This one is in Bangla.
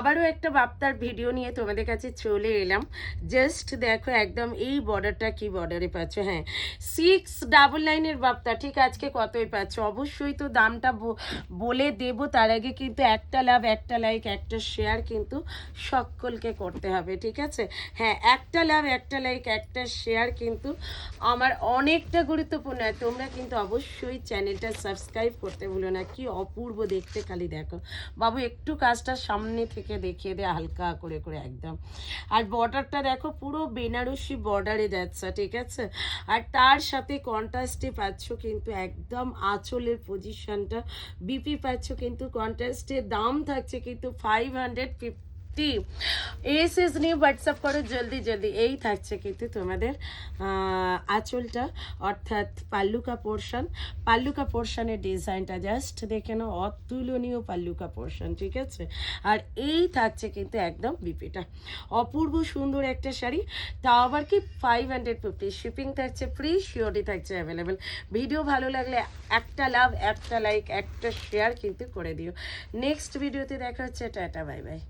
আবারও একটা বাপ্তার ভিডিও নিয়ে তোমাদের কাছে চলে এলাম। জাস্ট দেখো একদম এই বর্ডারটা কি বর্ডারে পাচ্ছ, হ্যাঁ 699-এর বাপ্তা। ঠিক আজকে কতই পাচ্ছ অবশ্যই তো দামটা বলে দেব। তার আগে কিন্তু একটা লাভ, একটা লাইক, একটা শেয়ার কিন্তু সকলকে করতে হবে, ঠিক আছে? হ্যাঁ, একটা লাভ, একটা লাইক, একটা শেয়ার কিন্তু আমার অনেকটা গুরুত্বপূর্ণ। তোমরা কিন্তু অবশ্যই চ্যানেলটা সাবস্ক্রাইব করতে ভুলো না। কি অপূর্ব দেখতে, খালি দেখো বাবু। একটু কাজটা সামনে থেকে দেখিয়ে দে হালকা করে করে একদম। আর বর্ডারটা দেখো পুরো বেনারসি বর্ডারে যাচ্ছে, ঠিক আছে? আর তার সাথে কন্ট্রাস্টে পাচ্ছ কিন্তু একদম আঁচলের পজিশনটা বিপি পাচ্ছ কিন্তু কন্ট্রাস্টের দাম থাকছে কিন্তু 550। এস নিয়ে হোয়াটসঅ্যাপ করো জলদি জলদি। এই থাকছে কিন্তু তোমাদের আঁচলটা, অর্থাৎ পাল্লুকা পোর্শন। পাল্লুকা পোর্শনের ডিজাইনটা জাস্ট দেখে নাও, অতুলনীয় পাল্লুকা পোর্শন, ঠিক আছে? আর এই থাকছে কিন্তু একদম বিপিটা। অপূর্ব সুন্দর একটা শাড়ি, তাও আবার কি 550। শিপিং থাকছে ফ্রি, শিওরটি থাকছে অ্যাভেলেবেল। ভিডিও ভালো লাগলে একটা লাভ, একটা লাইক, একটা শেয়ার কিন্তু করে দিও। নেক্সট ভিডিওতে দেখা হচ্ছে। Tata, bye bye.